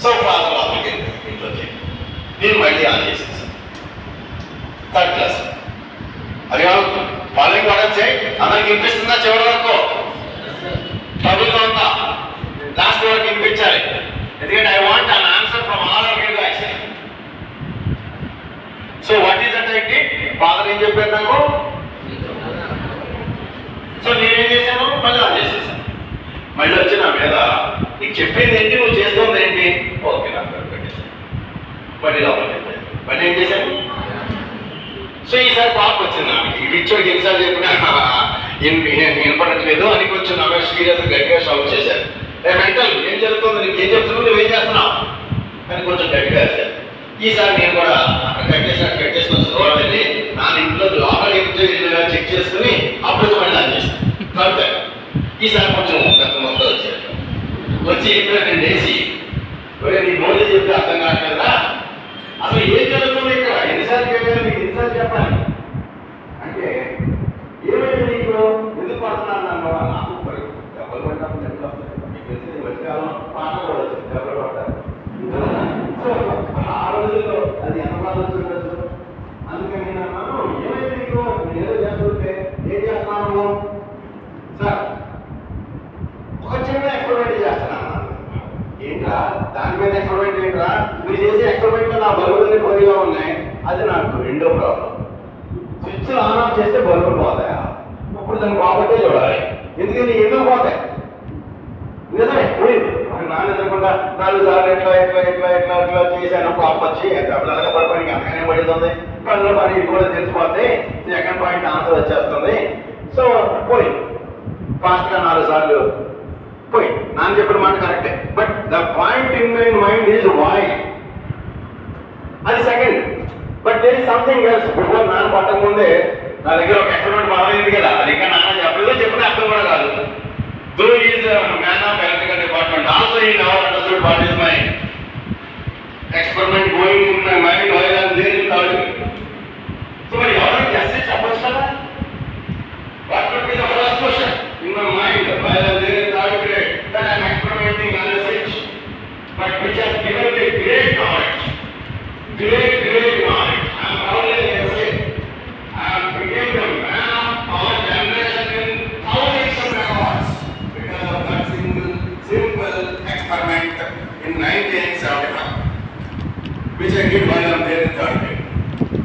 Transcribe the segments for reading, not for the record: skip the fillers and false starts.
So father లోపలికి ఇంట్లోకి నేను మళ్ళీ ఆన్ చేసేసాను. 3rd class. అది ఫాలోయింగ్ ఆర్డర్ చేయి. అందరికి వినిపిస్తుందా? చివరి వరకు ట్రబుల్గా ఉందా? లాస్ట్ వరకు వినిపించాలి. ఎందుకంటే I want an answer from all of you guys. So what is that ఏంటి? ఫాదర్ ఏం చెప్పారు నాకు? సో నేనేం చేశాను? మళ్ళీ ఆన్ చేసేసాను. మళ్ళీ వచ్చి నా మీద నీకు చెప్పేది ఏంటి, నువ్వు చేస్తుంది ఏంటి? ఓకే నాకు పెట్టేసాను. మళ్ళీ లోపలికి వెళ్ళాను. మళ్ళీ ఏం చేశాను? సో ఈసారి పాప వచ్చింది నాకు. ఈ పిచ్చోడికి ఎన్నిసార్లు చెప్పినా వినపడట్లేదు అని కొంచెం నా మీద సీరియస్ గట్టిగా షౌట్ చేశాను. మెంటల్ ఏం జరుగుతుంది, నీకు ఏం చెప్తున్నావు, నువ్వేం చేస్తున్నావు అని కొంచెం గట్టిగా వేశాను. ఈసారి నేను కూడా అక్కడ కట్టేసుకొని దూరం వెళ్ళి నా ఇంట్లో లోపల చెక్ చేసుకుని అప్పుడు మళ్ళీ ఆన్ చేశాను. కాబట్టి ఈసారి కొంచెం మొత్తం వచ్చాడు. వచ్చి ఇప్పుడు నేను వేసి నీ మోదీ చెప్తే అర్థం కావట్లేదా, అసలు ఏం జరుగుతుంది ఇక్కడ, ఎన్నిసార్లు చెప్పాను నీకు, ఎన్నిసార్లు చెప్పాలి అంటే ఏమైంది నీకు, ఎందుకు పడుతున్నాను నన్ను నాకు దెబ్బలు పడినప్పుడు ఎట్లా వస్తాయి మీకు తెలిసి మధ్యకాలం పాట కూడా వచ్చింది దెబ్బలు పడతారు. సో ఆ రోజుల్లో అది ఎంతమంది వచ్చిండొచ్చు. అందుకని నేను అన్నాను ఏమైంది నీకు, నేను ఏదో చేస్తుంటే ఏం చేస్తున్నాను సార్, ఒక చిన్న ఎక్స్పెరిమెంట్ చేస్తున్నాను. ఏంట్రా దాని మీద ఎక్స్పెరిమెంట్ ఏంట్రా, మీరు చేసే ఎక్స్పెరిమెంట్ నా బల్బులన్నీ పొడిగా ఉన్నాయి, అది నాకు రెండో ప్రాబ్లం. స్విచ్ ఆన్ ఆఫ్ చేస్తే బల్బులు పోతాయా, ఇప్పుడు దాన్ని బాగుంటే చూడాలి, ఎందుకని ఎన్నో పోతాయి. నిజమే పోయింది నాన్న ఎదురకుండా 4 సార్లు ఎట్లా ఎట్లా ఎట్లా ఎట్లా ఎట్లా చేశాను. పాప వచ్చి డబ్బులు పడిపోయి అంతగానే పడుతుంది, కళ్ళు పని ఇది కూడా తెలిసిపోతే సెకండ్ పాయింట్ ఆన్సర్ వచ్చేస్తుంది. సో పోయి ఫాస్ట్గా 4 సార్లు పోయి నాన్న చెప్పిన మాట కరెక్టే. But the point in my mind is why, అది second. But there is something else. Before నాన్న పట్టక ముందే నా దగ్గర ఒక ఎక్స్పెరిమెంట్ మొదలైంది కదా, అది ఇంకా నాన్న చెప్పలేదో చెప్పిన అర్థం కూడా కాదు. Though is man of electrical department, also he never understood what is my experiment going in my mind while I am there in third. So మరి ఎవరైనా జస్ట్ చెప్పొచ్చు కదా, what would be the first question in my mind while I am there in third grade that I am experimenting on a switch, but which has given me great knowledge, great knowledge. I am proudly say I have become the man of our generation in thousands of megawatts because of that simple experiment in 1975, which I did while I am there in third grade.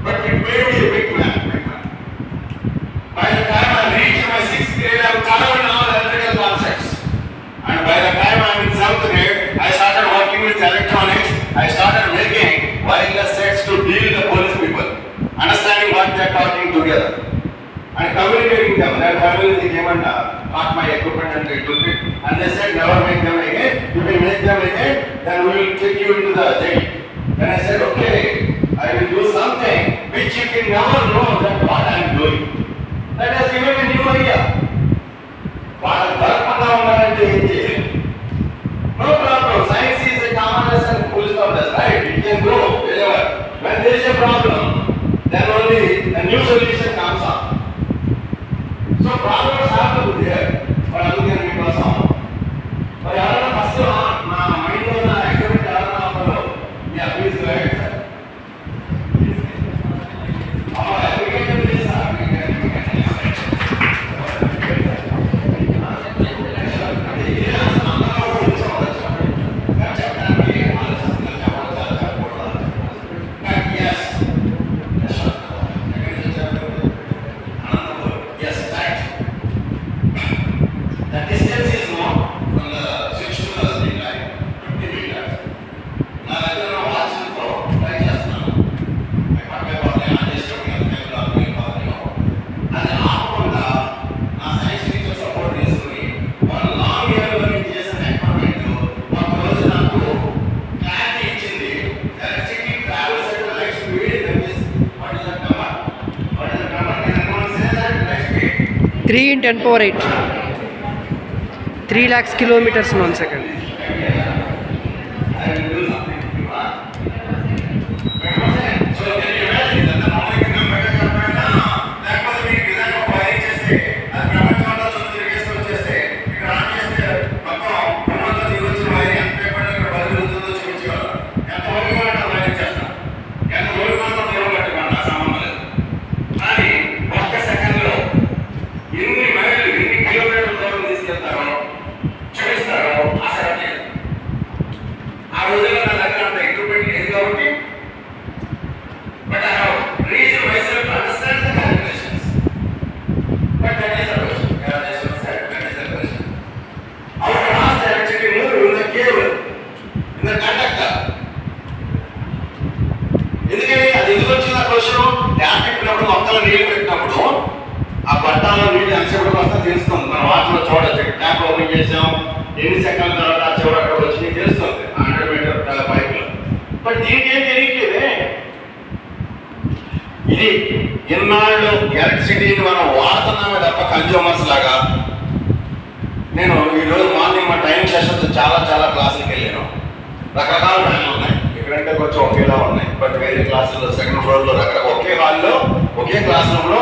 But it made me a big man. By the time I reached my 6th grade, I have covered all electrical concepts. And by the time I am in 7th grade, I started working with electronics. I started making wireless sets to deal the police people, understanding what they are talking together and communicating them. Their family they came and bought my equipment and they took it. And they said, never make them again. If you make them again, then we will take you into the jail. Then I said, okay, I will do something which you can never know that what I am doing. That has given me a new idea. What Dharmana Unnarante ఏం చేయాలి? No problem. Science is a commonest and full stop. That's right. It can go wherever. When there is a problem, then only a new solution comes up. So problems have to be there. But అందుకని మీకోసం మరి ఎవరైనా first నా మైండ్లో నా experiment ఎవరైనా అవ్వలో yeah please go ahead sir. Application చేస్తా in 10 power 8, 3 lakhs kilometers in 1 second. ఎన్ని సెకండ్ల తర్వాత చివరి అక్కడ వచ్చి నీకు తెలుస్తుంది 100 మీటర్ బైక్లో. బట్ దీనికి ఏం తెలియట్లేదే. ఇది ఇన్నాళ్ళు ఎలక్ట్రిసిటీని మనం వాడుతున్నామే తప్ప కన్జ్యూమర్స్ లాగా. నేను ఈరోజు మార్నింగ్ మా టైం సెషన్స్ చాలా క్లాసులకు వెళ్ళాను. రకరకాల టైంలు ఉన్నాయి. ఇక్కడంటే కొంచెం ఒకేలా ఉన్నాయి. బట్ వేరే క్లాసుల్లో సెకండ్ ఫ్లోర్లో రకరకాల ఒకే హాల్లో ఒకే క్లాస్ రూమ్లో